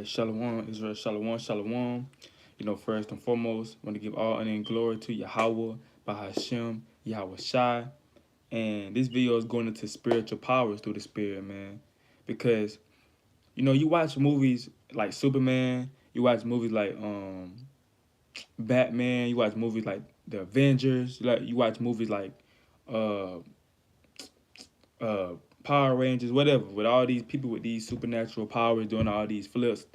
Right, Shalom, Israel, Shalom, Shalom. First and foremost, I want to give all honor and glory to Yahweh, Bahashem, Yahweh Shai. And this video is going into spiritual powers through the spirit, man. Because, you watch movies like Superman, you watch movies like Batman, you watch movies like The Avengers, you watch movies like uh uh Power Rangers, whatever, with all these people with these supernatural powers doing all these flips.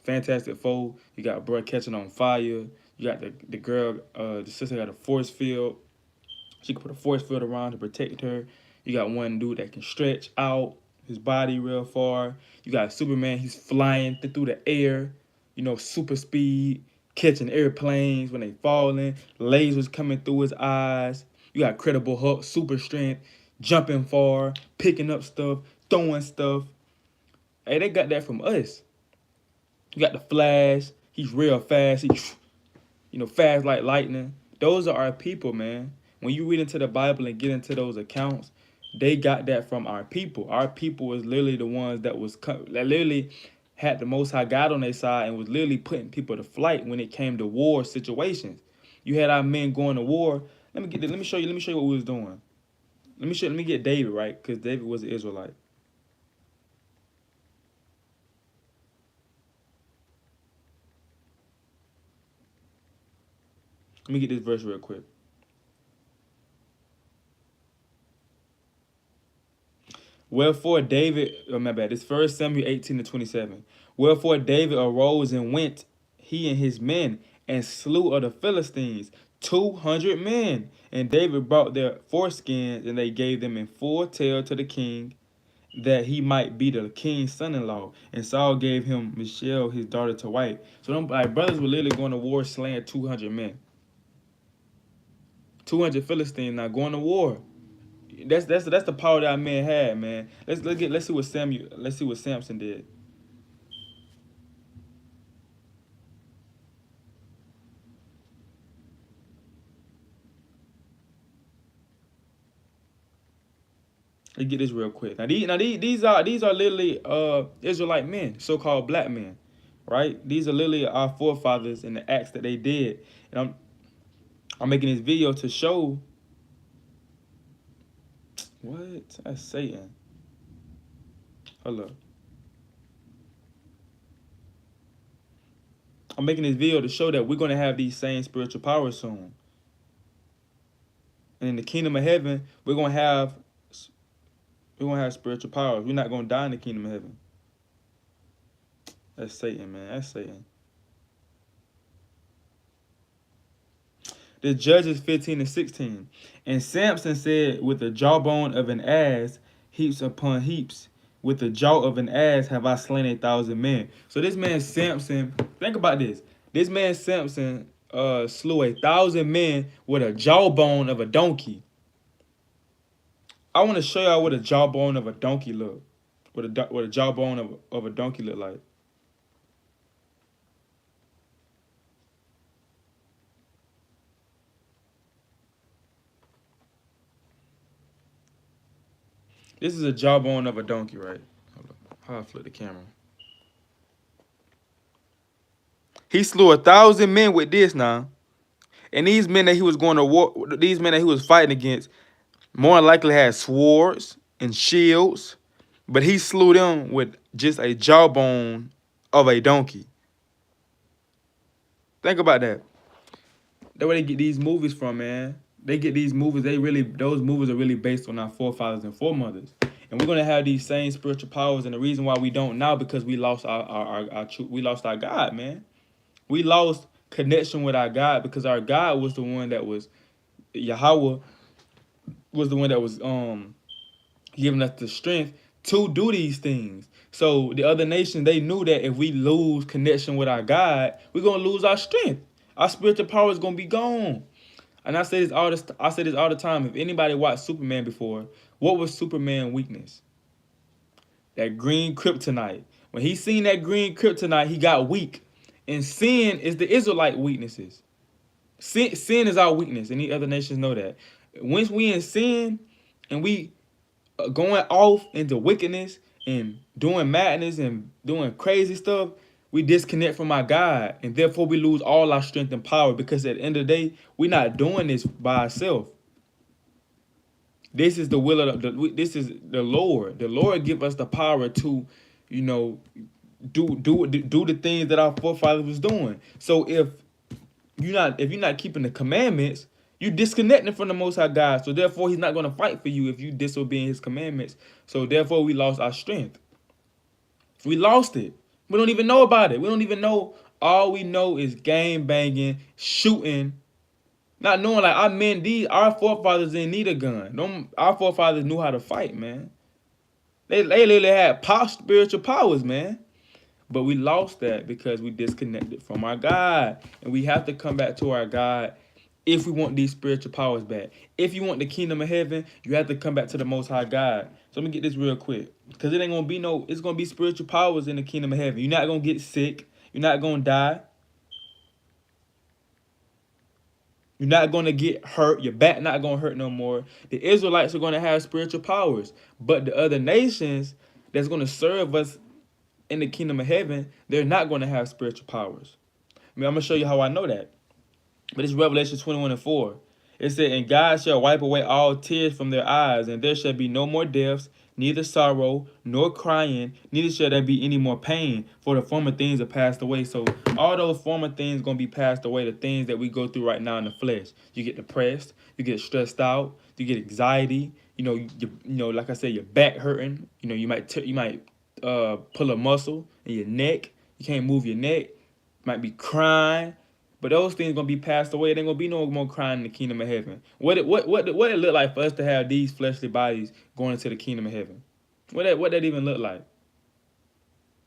Fantastic Four, you got bro catching on fire. You got the girl, the sister got a force field. She can put a force field around to protect her. You got one dude that can stretch out his body real far. You got Superman, he's flying through the air, super speed, catching airplanes when they falling, lasers coming through his eyes. You got Credible Hulk, super strength, jumping far, picking up stuff, throwing stuff. Hey, they got that from us. You got the Flash, he's real fast, fast like lightning. Those are our people, man. When you read into the Bible and get into those accounts, they got that from our people. Our people was literally the ones that literally had the Most High God on their side and was literally putting people to flight when it came to war situations. You had our men going to war. Let me show you. Let me show you what we was doing. Let me get David, right, because David was an Israelite. Let me get this verse real quick. Wherefore David, oh my bad, it's 1 Samuel 18-27. Wherefore David arose and went, he and his men, and slew of the Philistines 200 men. And David brought their foreskins, and they gave them in full tale to the king, that he might be the king's son-in-law. And Saul gave him Michelle, his daughter, to wife. So them brothers were literally going to war, slaying 200 men. 200 Philistines now going to war. That's the power that man had, man. Let's see what Samson did. Let's get this real quick. These are literally Israelite men, so-called black men, right? These are literally our forefathers and the acts that they did. And I'm making this video to show what? That's Satan. Hold up. I'm making this video to show that we're gonna have these same spiritual powers soon. And in the kingdom of heaven, we're gonna have spiritual powers. We're not gonna die in the kingdom of heaven. That's Satan, man. That's Satan. The Judges 15-16. And Samson said, with the jawbone of an ass, heaps upon heaps. With the jaw of an ass have I slain 1,000 men. So this man Samson, think about this. This man Samson slew 1,000 men with a jawbone of a donkey. I want to show y'all what a jawbone of a donkey look. What a jawbone of a donkey look like. This is a jawbone of a donkey, right? Hold on. How I flip the camera? He slew 1,000 men with this now. And these men that he was going to war, these men that he was fighting against, more than likely had swords and shields, but he slew them with just a jawbone of a donkey. Think about that. That's where they get these movies from, man. They get these movies. Those movies are really based on our forefathers and foremothers. And we're gonna have these same spiritual powers. And the reason why we don't now because we lost we lost our God, man. We lost connection with our God because our God was the one that was Yahweh was the one that was giving us the strength to do these things. So the other nations, they knew that if we lose connection with our God, we're gonna lose our strength. Our spiritual power is gonna be gone. And I say this all the time. If anybody watched Superman before, what was Superman's weakness? That green kryptonite. When he seen that green kryptonite, he got weak. And sin is the Israelite weaknesses. Sin is our weakness, and the other nations know that. Once we in sin and we going off into wickedness and doing madness and doing crazy stuff, we disconnect from our God, and therefore we lose all our strength and power. Because at the end of the day, we're not doing this by ourselves. This is the will of this is the Lord. The Lord give us the power to, you know, do the things that our forefathers was doing. So if you're not keeping the commandments, you disconnecting from the Most High God. So therefore, He's not going to fight for you if you disobeying His commandments. So therefore, we lost our strength. We lost it. We don't even know about it. We don't even know. All we know is game banging, shooting, not knowing like our forefathers didn't need a gun. Our forefathers knew how to fight, man. They literally had spiritual powers, man. But we lost that because we disconnected from our God. And we have to come back to our God if we want these spiritual powers back. If you want the kingdom of heaven, you have to come back to the Most High God. So let me get this real quick. Because it ain't going to be it's going to be spiritual powers in the kingdom of heaven. You're not going to get sick. You're not going to die. You're not going to get hurt. Your back not going to hurt no more. The Israelites are going to have spiritual powers. But the other nations that's going to serve us in the kingdom of heaven, they're not going to have spiritual powers. I'm going to show you how I know that. But it's Revelation 21:4. It said, and God shall wipe away all tears from their eyes, and there shall be no more deaths, neither sorrow, nor crying, neither shall there be any more pain, for the former things are passed away. So all those former things going to be passed away, the things that we go through right now in the flesh. You get depressed, you get stressed out, you get anxiety, like I said, your back hurting, you might pull a muscle in your neck, you can't move your neck, might be crying. But those things gonna be passed away. There ain't gonna be no more crying in the kingdom of heaven. What it look like for us to have these fleshly bodies going into the kingdom of heaven? What that even look like?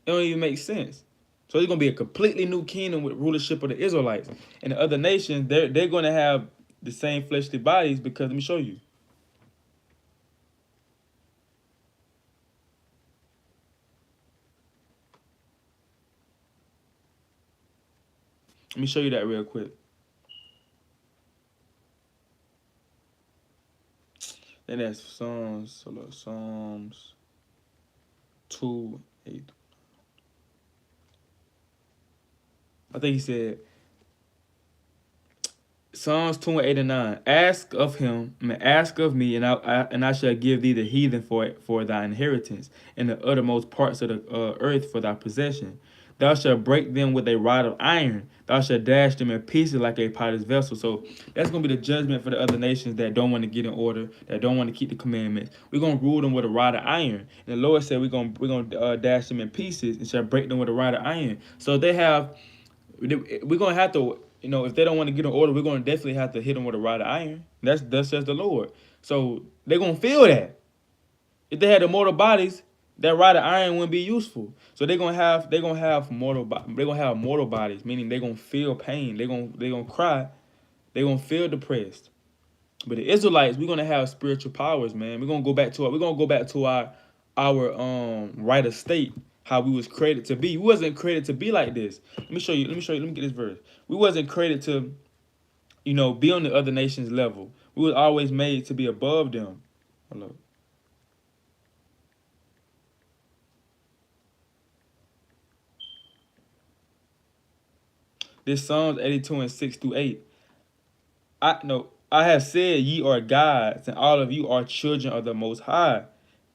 It don't even make sense. So it's gonna be a completely new kingdom with rulership of the Israelites. And the other nations, they're gonna have the same fleshly bodies because let me show you. Let me show you that real quick. Then that's Psalms 2:8. I think he said Psalms 2:8-9. Ask of me, and I shall give thee the heathen for thy inheritance, and the uttermost parts of the earth for thy possession. Thou shalt break them with a rod of iron. Thou shalt dash them in pieces like a potter's vessel. So that's gonna be the judgment for the other nations that don't want to get in order, that don't want to keep the commandments. We're gonna rule them with a rod of iron. And the Lord said we're gonna dash them in pieces and shall break them with a rod of iron. So we're gonna have to, if they don't want to get in order, we're gonna definitely have to hit them with a rod of iron. That's says the Lord. So they're gonna feel that. If they had immortal bodies, that rod of iron wouldn't be useful. So they're gonna have mortal bodies, meaning they're gonna feel pain. They're gonna cry. They're gonna feel depressed. But the Israelites, we're gonna have spiritual powers, man. We're gonna go back to our right estate, how we was created to be. We wasn't created to be like this. Let me show you. Let me get this verse. We wasn't created to, be on the other nations' level. We was always made to be above them. Hold up. This Psalms 82:6-8. I have said ye are gods, and all of you are children of the Most High.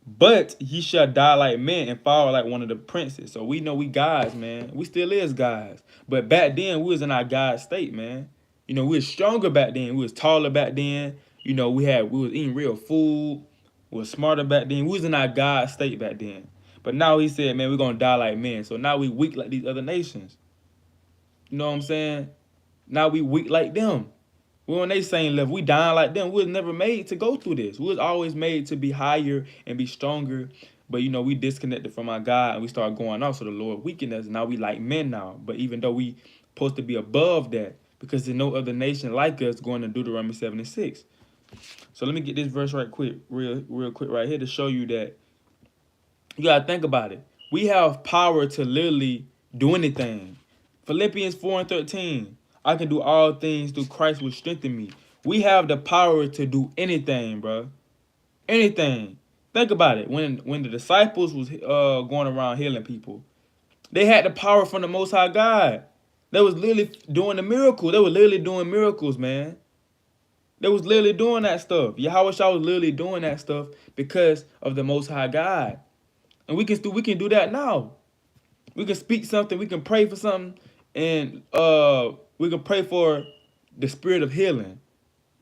But ye shall die like men and fall like one of the princes. So we know we gods, man. We still is gods. But back then, we was in our God state, man. We was stronger back then. We was taller back then. We was eating real food. We was smarter back then. We was in our God state back then. But now he said, man, we're going to die like men. So now we weak like these other nations. You know what I'm saying? Now we weak like them. We're on their same level. We dying like them. We was never made to go through this. We was always made to be higher and be stronger. But we disconnected from our God and we started going off. So the Lord weakened us. Now we like men now. But even though we supposed to be above that, because there's no other nation like us going to Deuteronomy 7:6. So let me get this verse right quick, real quick right here to show you that you gotta think about it. We have power to literally do anything. Philippians 4:13. I can do all things through Christ which strengthen me. We have the power to do anything, bro. Anything. Think about it. When the disciples was going around healing people, they had the power from the Most High God. They was literally doing the miracle. They were literally doing miracles, man. They was literally doing that stuff. Yahweh Shah was literally doing that stuff because of the Most High God. And we can do that now. We can speak something. We can pray for something, and we can pray for the spirit of healing.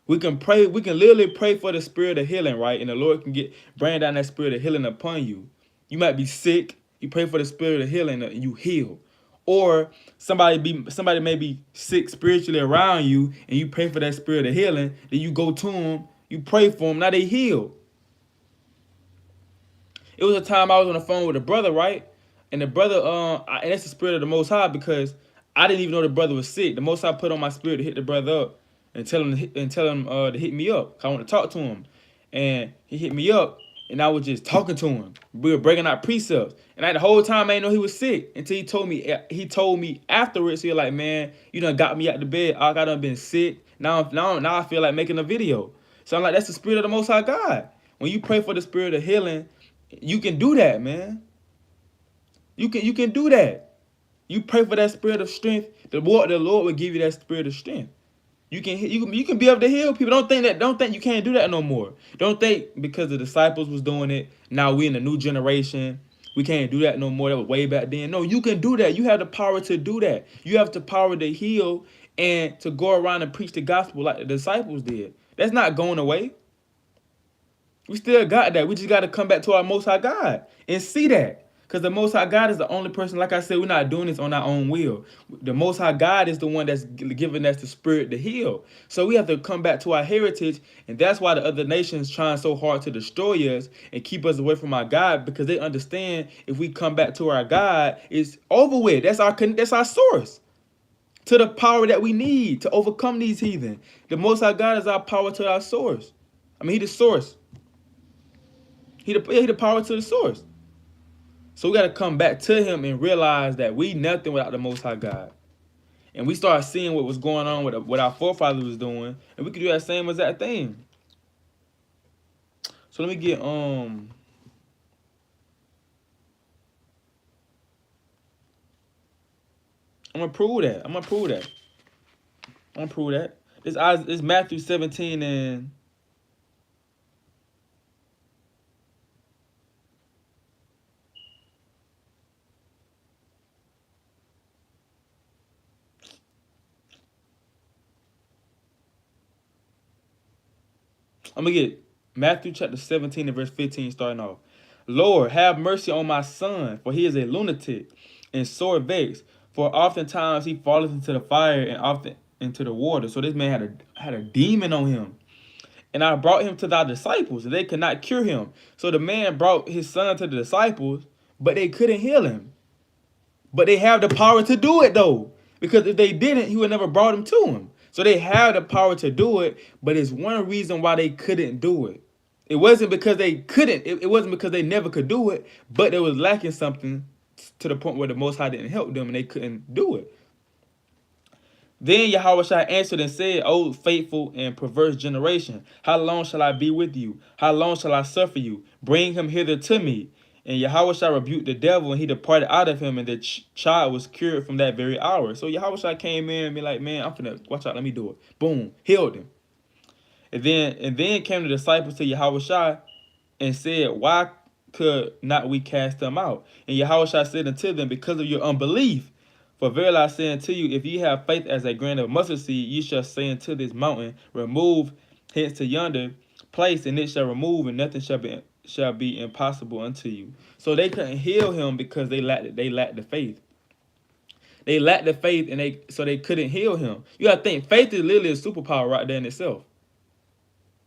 We can pray. We can literally pray for the spirit of healing, right? And the Lord can bring down that spirit of healing upon you. You might be sick. You pray for the spirit of healing, and you heal. Or somebody may be sick spiritually around you, and you pray for that spirit of healing. Then you go to them. You pray for them. Now they heal. It was a time I was on the phone with a brother, right? And the brother, and that's the spirit of the Most High, because I didn't even know the brother was sick. The Most High put on my spirit to hit the brother up and tell him to hit me up. I want to talk to him, and he hit me up, and I was just talking to him. We were breaking out precepts, and the whole time I didn't know he was sick until he told me. He told me afterwards. He was like, "Man, you done got me out the bed. I done been sick. Now I feel like making a video." So I'm like, "That's the spirit of the Most High God." When you pray for the spirit of healing, you can do that, man. You can do that. You pray for that spirit of strength. The Lord will give you that spirit of strength. You can be able to heal people. Don't think you can't do that no more. Don't think because the disciples was doing it. Now we in the new generation. We can't do that no more. That was way back then. No, you can do that. You have the power to do that. You have the power to heal and to go around and preach the gospel like the disciples did. That's not going away. We still got that. We just got to come back to our Most High God and see that. Because the Most High God is the only person, like I said, we're not doing this on our own will. The Most High God is the one that's giving us the spirit to heal. So we have to come back to our heritage, and that's why the other nations trying so hard to destroy us and keep us away from our God, because they understand if we come back to our God, it's over with. That's our source to the power that we need to overcome these heathen. The Most High God is our power to our source. I mean, He the source. He the power to the source. So we got to come back to Him and realize that we nothing without the Most High God. And we start seeing what was going on with what our forefathers was doing, and we can do that same exact thing. So let me get I'm gonna prove that. I'm gonna prove that. It's Matthew 17 and I'm gonna get Matthew chapter 17 and verse 15 starting off. Lord, have mercy on my son, for he is a lunatic and sore vexed. For oftentimes he falleth into the fire and often into the water. So this man had a demon on him. And I brought him to thy disciples, and they could not cure him. So the man brought his son to the disciples, but they couldn't heal him. But they have the power to do it though. Because if they didn't, he would never brought him to him. So they have the power to do it, but it's one reason why they couldn't do it. It wasn't because they couldn't. It wasn't because they never could do it, but they was lacking something to the point where the Most High didn't help them and they couldn't do it. Then Yahweh Shai answered and said, O faithful and perverse generation, how long shall I be with you? How long shall I suffer you? Bring him hither to me. And Yahweh Shai rebuked the devil, and he departed out of him, and the child was cured from that very hour. So Yahweh Shai came in and be like, man, I'm finna, watch out, let me do it. Boom, healed him. And then came the disciples to Yahweh Shai and said, why could not we cast them out? And Yahweh Shai said unto them, because of your unbelief. For verily I say unto you, if ye have faith as a grain of mustard seed, ye shall say unto this mountain, remove hence to yonder place, and it shall remove, and nothing shall be impossible unto you. So they couldn't heal him because they lacked the faith. They lacked the faith, and they couldn't heal him. You gotta think, faith is literally a superpower right there in itself.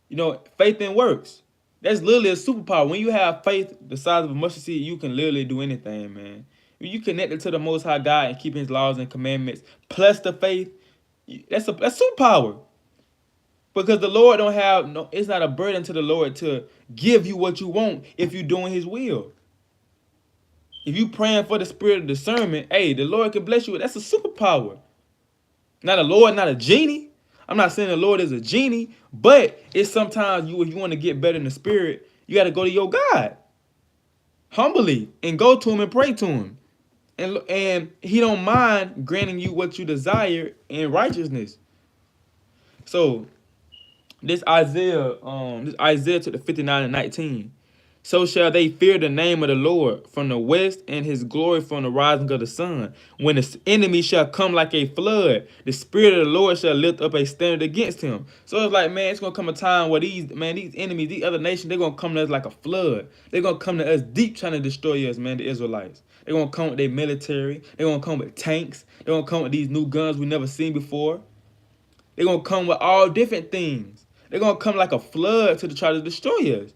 You know, faith in works. That's literally a superpower. When you have faith the size of a mustard seed, you can literally do anything, man. You connect it to the Most High God and keep His laws and commandments, plus the faith, that's superpower. Because the Lord don't have no. It's not a burden to the Lord to give you what you want if you're doing His will. If you praying for the spirit of discernment, hey, the Lord can bless you. That's a superpower. Not a Lord, not a genie. I'm not saying the Lord is a genie, but it's sometimes if you want to get better in the spirit, You got to go to your God humbly and go to him and pray to him. And he don't mind granting you what you desire in righteousness. So this Isaiah to the 59:19. So shall they fear the name of the Lord from the west, and his glory from the rising of the sun. When the enemy shall come like a flood, the spirit of the Lord shall lift up a standard against him. So it's like, man, it's gonna come a time where these enemies, these other nations, they're gonna come to us like a flood. They're gonna come to us deep trying to destroy us, man, the Israelites. They're gonna come with their military, they're gonna come with tanks, they're gonna come with these new guns we never seen before. They're gonna come with all different things. They're gonna come like a flood to try to destroy us.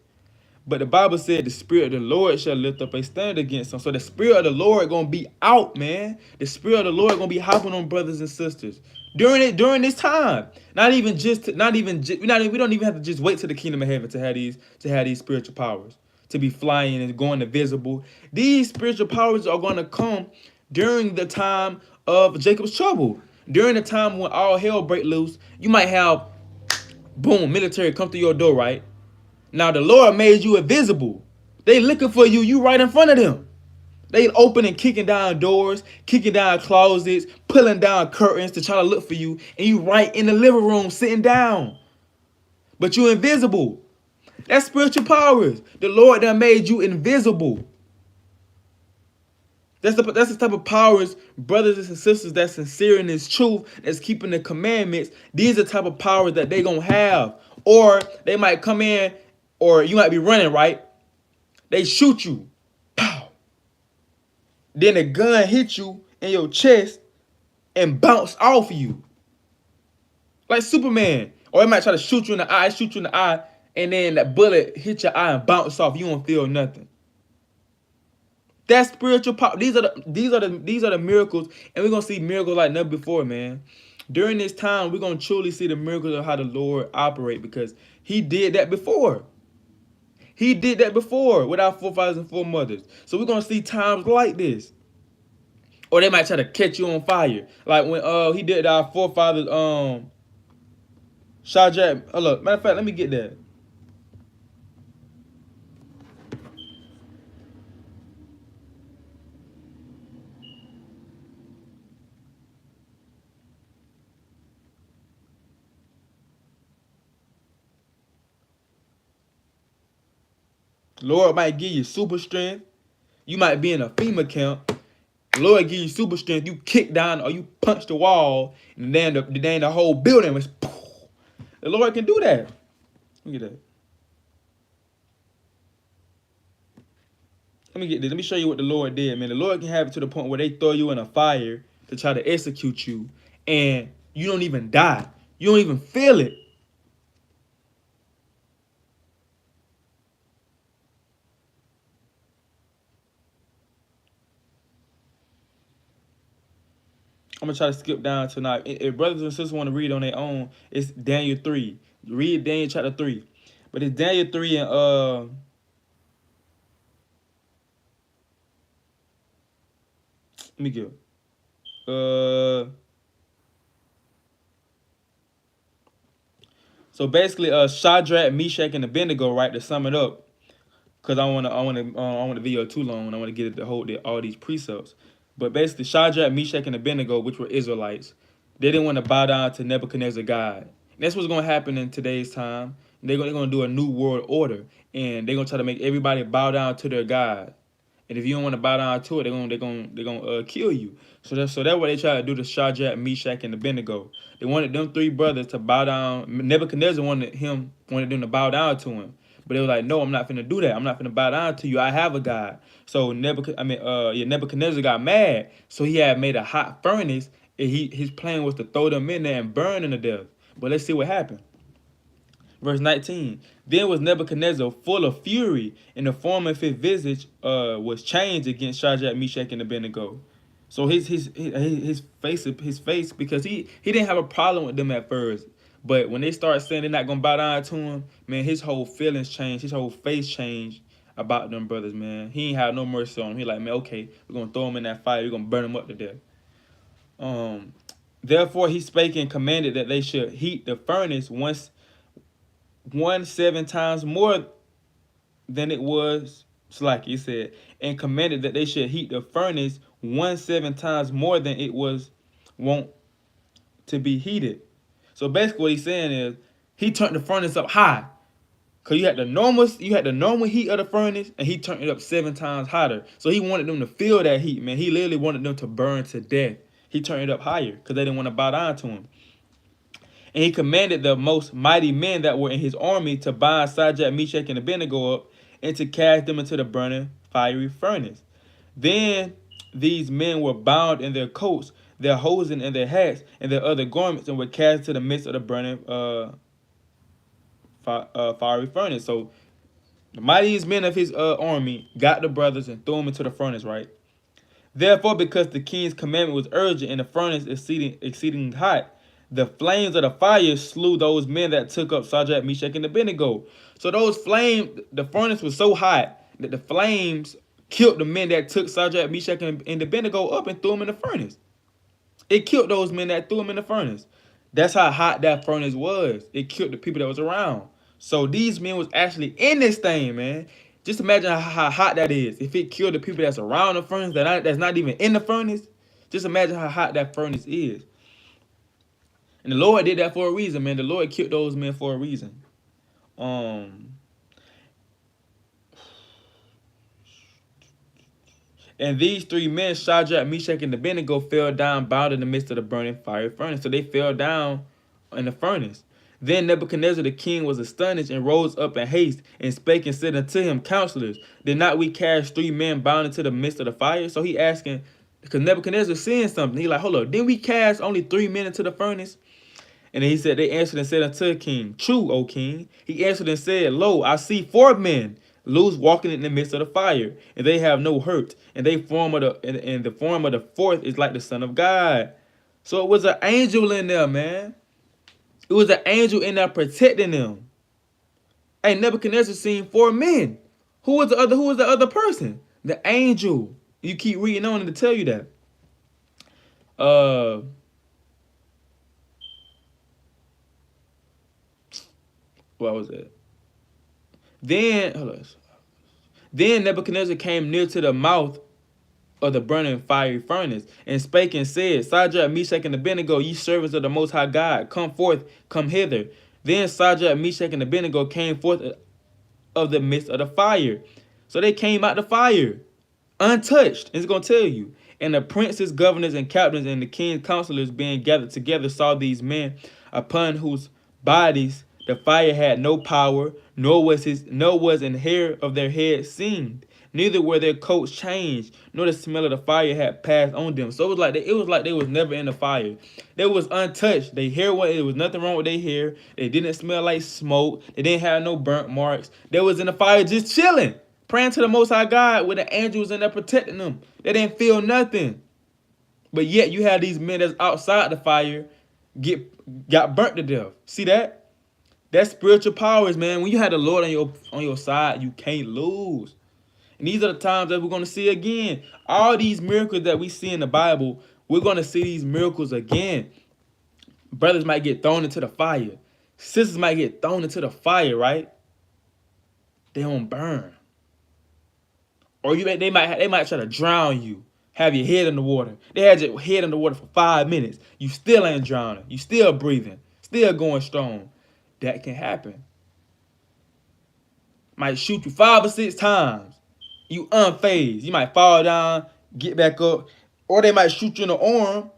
But the Bible said the spirit of the Lord shall lift up a standard against them. So the spirit of the Lord gonna be out, man. The spirit of the Lord gonna be hopping on brothers and sisters during this time. We don't even have to just wait to the kingdom of heaven to have these spiritual powers, to be flying and going invisible. These spiritual powers are gonna come during the time of Jacob's trouble. During the time when all hell break loose, you might have boom, military come through your door, right? Now the Lord made you invisible. They looking for you. You right in front of them. They opening, kicking down doors, kicking down closets, pulling down curtains to try to look for you, and you right in the living room sitting down. But you invisible. That's spiritual powers. The Lord that made you invisible. That's the type of powers, brothers and sisters, that's sincere in this truth, that's keeping the commandments. These are the type of powers that they gonna have. Or they might come in, or you might be running, right? They shoot you. Pow. Then a gun hit you in your chest and bounce off of you. Like Superman. Or it might try to shoot you in the eye, and then that bullet hit your eye and bounce off. You don't feel nothing. That's spiritual power. These are the miracles, and we're gonna see miracles like never before, man. During this time, we're gonna truly see the miracles of how the Lord operate, because He did that before. He did that before with our forefathers and foremothers. So we're gonna see times like this. Or they might try to catch you on fire. Like when he did our forefathers, Shadrach. Oh look, matter of fact, let me get that. Lord might give you super strength. You might be in a FEMA camp. The Lord give you super strength. You kick down or you punch the wall, and then the whole building was. The Lord can do that. Let me get that. Let me get this. Let me show you what the Lord did, man. The Lord can have it to the point where they throw you in a fire to try to execute you, and you don't even die. You don't even feel it. I'm gonna try to skip down tonight. If brothers and sisters want to read on their own, it's Daniel 3. Read Daniel chapter 3. But it's Daniel 3 and let me get so basically Shadrach, Meshach, and Abednego, right, to sum it up, because I want the video too long and I want to get it to hold all these precepts. But basically Shadrach, Meshach, and Abednego, which were Israelites, they didn't want to bow down to Nebuchadnezzar God. And that's what's gonna happen in today's time. They're gonna do a new world order, and they're gonna try to make everybody bow down to their God. And if you don't want to bow down to it, they're gonna kill you. So that's what they tried to do to Shadrach, Meshach, and Abednego. They wanted them three brothers to bow down. Nebuchadnezzar wanted them to bow down to him. But they were like, no, I'm not finna do that. I'm not finna bow down to you. I have a God. So Nebuchadnezzar got mad. So he had made a hot furnace, and his plan was to throw them in there and burn them to death. But let's see what happened. Verse 19. Then was Nebuchadnezzar full of fury, and the form of his visage was changed against Shadrach, Meshach, and Abednego. So his face, because he didn't have a problem with them at first. But when they start saying they're not gonna bow down to him, man, his whole feelings changed, his whole face changed about them brothers, man. He ain't had no mercy on them. He like, man, okay, we're gonna throw him in that fire, we're gonna burn him up to death. Therefore he spake and commanded that they should heat the furnace 7 times more than it was. It's like it said, and commanded that they should heat the furnace 17 times more than it was wont to be heated. So basically, what he's saying is he turned the furnace up high. Cause you had the normal heat of the furnace, and he turned it up 7 times hotter. So he wanted them to feel that heat, man. He literally wanted them to burn to death. He turned it up higher because they didn't want to bow down to him. And he commanded the most mighty men that were in his army to bind Shadrach, Meshach, and Abednego up, and to cast them into the burning fiery furnace. Then these men were bound in their coats, their hosen, and their hats, and their other garments, and were cast into the midst of the burning fiery furnace. So the mightiest men of his army got the brothers and threw them into the furnace, right? Therefore, because the king's commandment was urgent and the furnace exceeding hot, the flames of the fire slew those men that took up Shadrach, Meshach, and Abednego. So the furnace was so hot that the flames killed the men that took Shadrach, Meshach, and Abednego up and threw them in the furnace. It killed those men that threw them in the furnace. That's how hot that furnace was. It killed the people that was around. So these men was actually in this thing, man. Just imagine how hot that is. If it killed the people that's around the furnace, that's not even in the furnace, just imagine how hot that furnace is. And the Lord did that for a reason, man. The Lord killed those men for a reason. And these three men, Shadrach, Meshach, and Abednego, fell down bound in the midst of the burning fiery furnace. So they fell down in the furnace. Then Nebuchadnezzar the king was astonished and rose up in haste and spake and said unto him, Counselors, did not we cast 3 men bound into the midst of the fire? So he asking, because Nebuchadnezzar seeing something. He like, hold up, didn't we cast only 3 men into the furnace? And then he said, they answered and said unto the king, True, O king. He answered and said, Lo, I see 4 men loose walking in the midst of the fire, and they have no hurt, and the form of the 4th is like the Son of God. So it was an angel in there, man. It was an angel in there protecting them. Hey, Nebuchadnezzar seen 4 men. Who was the other person? The angel. You keep reading on and to tell you that. What was that? Then Nebuchadnezzar came near to the mouth of the burning fiery furnace, and spake and said, Shadrach, Meshach, and Abednego, ye servants of the Most High God, come forth, come hither. Then Shadrach, Meshach, and Abednego came forth of the midst of the fire. So they came out the fire, untouched. It's going to tell you. And the princes, governors, and captains, and the king's counselors being gathered together saw these men, upon whose bodies the fire had no power, nor was an hair of their head singed. Neither were their coats changed, nor the smell of the fire had passed on them. So it was like they was never in the fire. They was untouched. It was nothing wrong with their hair. They didn't smell like smoke. They didn't have no burnt marks. They was in the fire just chilling, praying to the Most High God with the angels in there protecting them. They didn't feel nothing. But yet you have these men that's outside the fire got burnt to death. See that? That's spiritual powers, man. When you have the Lord on your side, you can't lose. And these are the times that we're going to see again. All these miracles that we see in the Bible, we're going to see these miracles again. Brothers might get thrown into the fire. Sisters might get thrown into the fire, right? They don't burn. Or they might try to drown you. Have your head in the water. They had your head in the water for 5 minutes. You still ain't drowning. You still breathing. Still going strong. That can happen. Might shoot you 5 or 6 times. You unfazed. You might fall down, get back up. Or they might shoot you in the arm.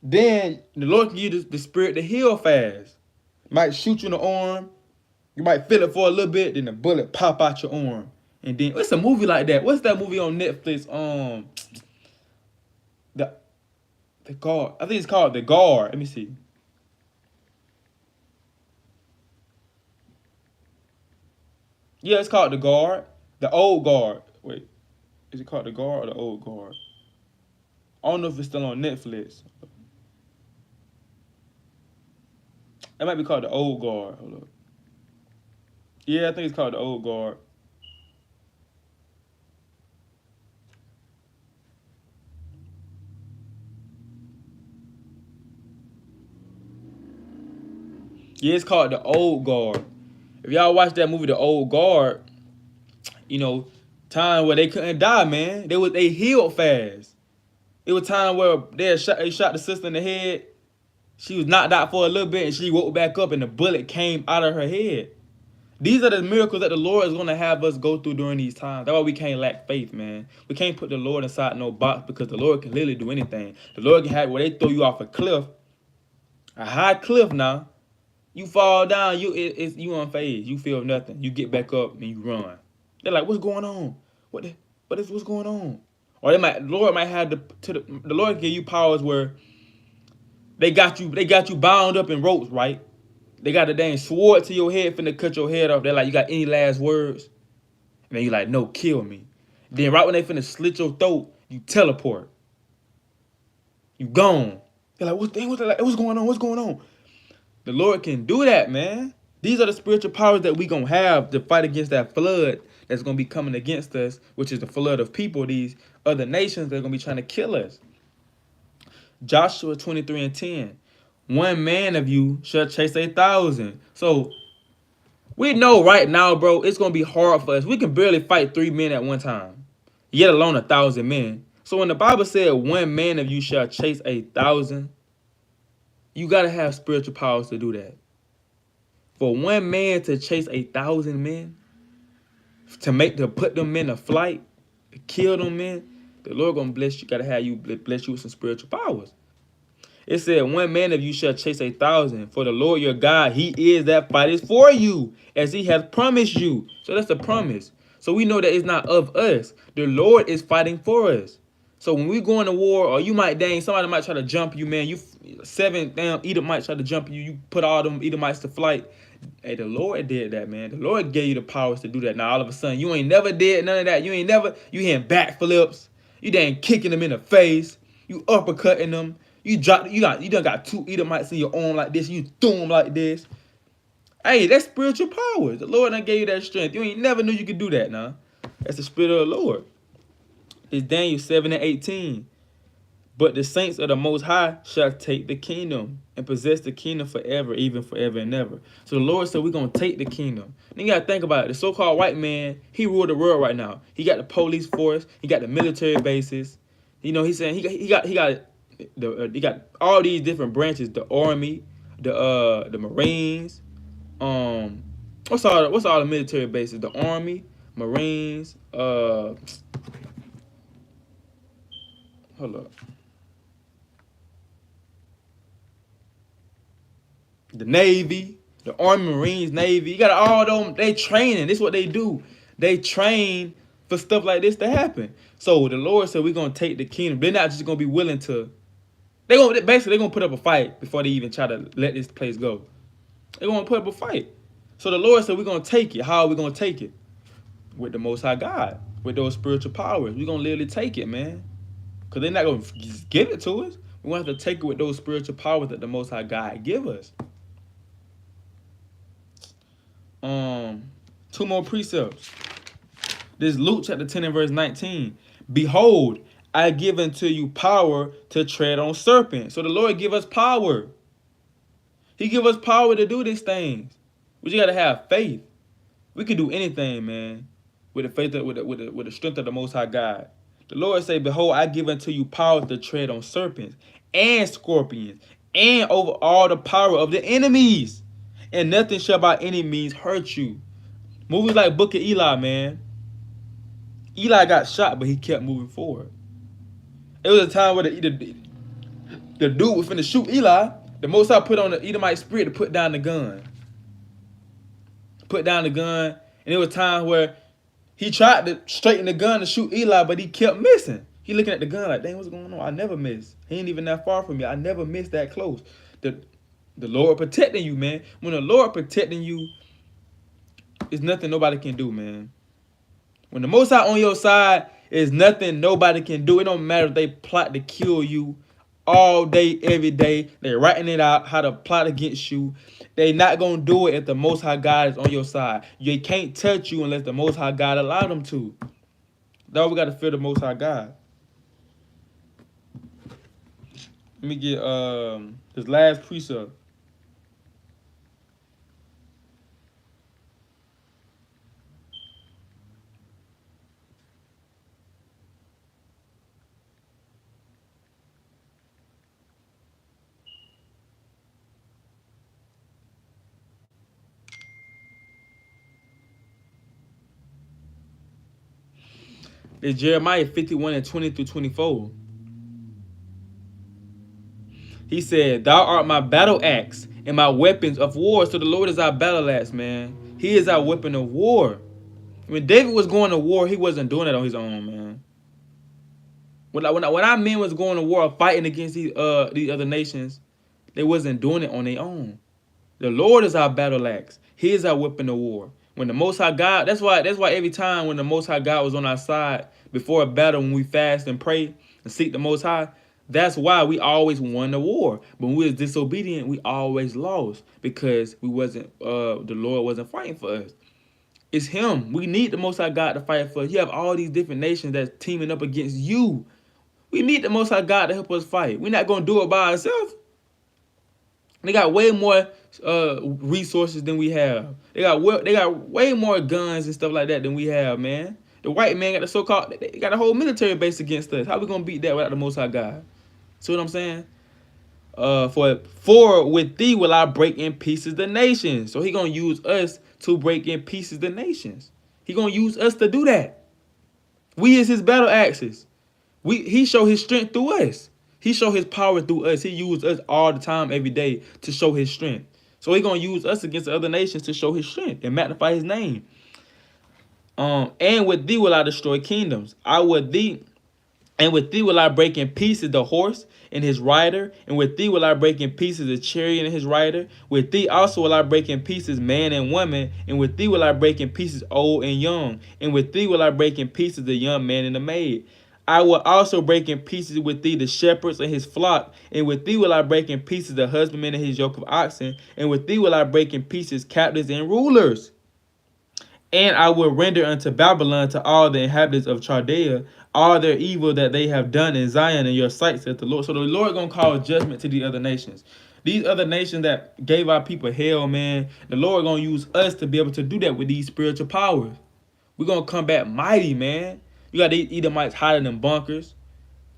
Then the Lord can give you the spirit to heal fast. Might shoot you in the arm. You might feel it for a little bit. Then the bullet pop out your arm. And then, it's a movie like that. What's that movie on Netflix? The Guard. I think it's called The Guard. Let me see. Yeah, it's called The Guard. The Old Guard. Wait. Is it called The Guard or The Old Guard? I don't know if it's still on Netflix. It might be called The Old Guard. Hold up. Yeah, I think it's called The Old Guard. Yeah, it's called The Old Guard. If y'all watch that movie, The Old Guard, time where they couldn't die, man. They healed fast. It was time where they shot the sister in the head. She was knocked out for a little bit and she woke back up and the bullet came out of her head. These are the miracles that the Lord is going to have us go through during these times. That's why we can't lack faith, man. We can't put the Lord inside no box because the Lord can literally do anything. The Lord can have where they throw you off a cliff, a high cliff now. You fall down, you unfazed. You feel nothing. You get back up and you run. They're like, what's going on? What's going on? Or the Lord might have the Lord give you powers where they got you bound up in ropes, right? They got a dang sword to your head, finna cut your head off. They're like, you got any last words? And then you like, no, kill me. Then right when they finna slit your throat, you teleport. You gone. They're like, what's going on? What's going on? The Lord can do that, man. These are the spiritual powers that we gonna have to fight against that flood that's gonna be coming against us, which is the flood of people, these other nations that are gonna be trying to kill us. Joshua 23:10. 1 man of you shall chase 1,000. So we know right now, bro, it's gonna be hard for us. We can barely fight 3 men at one time, yet alone 1,000 men. So when the Bible said 1 man of you shall chase 1,000, you gotta have spiritual powers to do that. For 1 man to chase 1,000 men, to put them men to flight, to kill them men, the Lord gonna bless you. Gotta have you bless you with some spiritual powers. It said, 1 man of you shall chase 1,000. For the Lord your God, he is that fight is for you, as he has promised you. So that's a promise. So we know that it's not of us. The Lord is fighting for us. So when we go into war, or somebody might try to jump you, man. 7 damn Edomites try to jump you. You put all them Edomites to flight. Hey, the Lord did that, man. The Lord gave you the powers to do that. Now all of a sudden, you ain't never did none of that. You hitting backflips. You dang kicking them in the face. You uppercutting them. You done got 2 Edomites in your arm like this. You threw them like this. Hey, that's spiritual powers. The Lord done gave you that strength. You ain't never knew you could do that now. That's the spirit of the Lord. It's Daniel 7:18. But the saints of the Most High shall take the kingdom and possess the kingdom forever, even forever and ever. So the Lord said we're going to take the kingdom. Then you got to think about it. The so-called white man, he ruled the world right now. He got the police force. He got the military bases. He's saying he got all these different branches, the army, the Marines, what's all the military bases? The army, Marines, hold up. The Navy, the Army, Marines, Navy. You got all them, they training. This is what they do. They train for stuff like this to happen. So the Lord said we're gonna take the kingdom. They're not just gonna be willing to. They're gonna put up a fight before they even try to let this place go. They're gonna put up a fight. So the Lord said we're gonna take it. How are we gonna take it? With the Most High God, with those spiritual powers. We're gonna literally take it, man. Because they're not gonna just give it to us. We want to take it with those spiritual powers that the Most High God give us. 2 more precepts. This Luke chapter 10 and verse 19. Behold, I give unto you power to tread on serpents. So the Lord give us power. He give us power to do these things. We just gotta have faith. We can do anything, man, with the faith with the strength of the Most High God. The Lord say, behold, I give unto you power to tread on serpents and scorpions and over all the power of the enemies, and nothing shall by any means hurt you. Movies like Book of Eli, man. Eli got shot, but he kept moving forward. It was a time where the dude was finna shoot Eli. The Most High put on the Edomite spirit to put down the gun. And it was times where he tried to straighten the gun to shoot Eli, but he kept missing. He looking at the gun like, dang, what's going on? I never miss. He ain't even that far from me. I never miss that close. The Lord protecting you, man. When the Lord protecting you, it's nothing nobody can do, man. When the Most High on your side, it's nothing nobody can do. It don't matter if they plot to kill you all day, every day. They're writing it out, how to plot against you. They not going to do it if the Most High God is on your side. They can't touch you unless the Most High God allow them to. That's why we got to fear the Most High God. Let me get this last precept. It's Jeremiah 51 and 20 through 24. He said, "Thou art my battle axe and my weapons of war." So the Lord is our battle axe, man. He is our weapon of war. When David was going to war, he wasn't doing it on his own, man. When our men was going to war fighting against these other nations, they wasn't doing it on their own. The Lord is our battle axe. He is our weapon of war. When the Most High God, that's why every time when the Most High God was on our side before a battle, when we fast and pray and seek the Most High, that's why we always won the war. But when we was disobedient, we always lost because we wasn't the Lord wasn't fighting for us. It's Him. We need the Most High God to fight for us. You have all these different nations that's teaming up against you. We need the Most High God to help us fight. We're not gonna do it by ourselves. They got way more resources than we have. They got way more guns and stuff like that than we have, man. The white man got the so-called, they got a whole military base against us. How we gonna beat that without the Most High God? See what I'm saying? For with thee will I break in pieces the nations. So he gonna use us to break in pieces the nations. He gonna use us to do that. We is his battle axes. He show his strength through us. He show his power through us. He used us all the time, every day, to show his strength. So he gonna use us against the other nations to show his strength and magnify his name. And with thee will I destroy kingdoms. And with thee will I break in pieces the horse and his rider, and with thee will I break in pieces the chariot and his rider. With thee also will I break in pieces man and woman, and with thee will I break in pieces old and young, and with thee will I break in pieces the young man and the maid. I will also break in pieces with thee the shepherds and his flock, and with thee will I break in pieces the husbandman and his yoke of oxen, and with thee will I break in pieces captains and rulers. And I will render unto Babylon, to all the inhabitants of Chaldea, all their evil that they have done in Zion in your sight, saith the Lord. So the Lord gonna call judgment to the other nations. These other nations that gave our people hell, man, the Lord gonna use us to be able to do that with these spiritual powers. We're gonna come back mighty, man. You got the Edomites hiding in bunkers.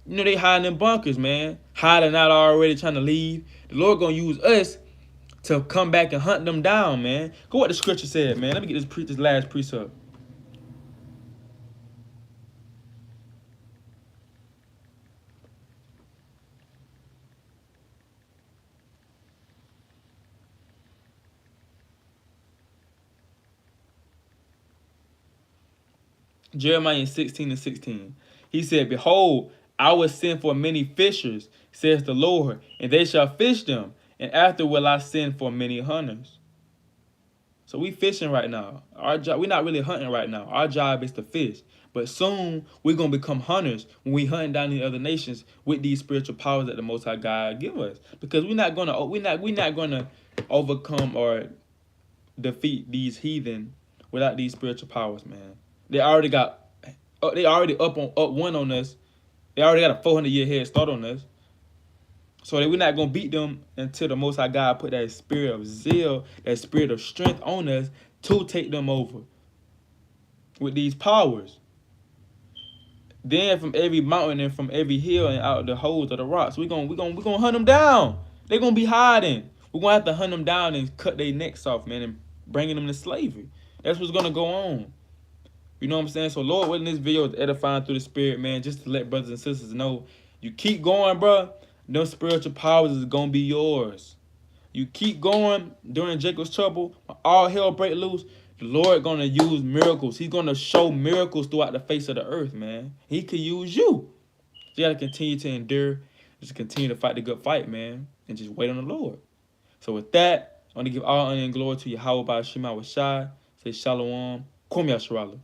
You know they hiding in bunkers, man. Hiding out already, trying to leave. The Lord gonna use us to come back and hunt them down, man. Go what the scripture said, man. Let me get this last precept. Jeremiah 16 and 16. He said, "Behold, I will send for many fishers, says the Lord, and they shall fish them, and after will I send for many hunters." So we fishing right now. Our job, we're not really hunting right now. Our job is to fish. But soon we're gonna become hunters when we hunting down the other nations with these spiritual powers that the Most High God give us. Because we're not gonna overcome or defeat these heathen without these spiritual powers, man. They already up one on us. They already got a 400-year head start on us. So that we're not gonna beat them until the Most High God put that spirit of zeal, that spirit of strength on us to take them over with these powers. Then from every mountain and from every hill and out the holes of the rocks, we gonna hunt them down. They're gonna be hiding. We're gonna have to hunt them down and cut their necks off, man, and bringing them to slavery. That's what's gonna go on. You know what I'm saying? So Lord, willing, this video is edifying through the spirit, man, just to let brothers and sisters know, you keep going, bro. Those spiritual powers is gonna be yours. You keep going during Jacob's trouble, all hell break loose. The Lord gonna use miracles. He's gonna show miracles throughout the face of the earth, man. He could use you. You gotta continue to endure, just continue to fight the good fight, man, and just wait on the Lord. So with that, I want to give all honor and glory to Yahweh by Shema Washai. Say Shalom. Kum Yasharala.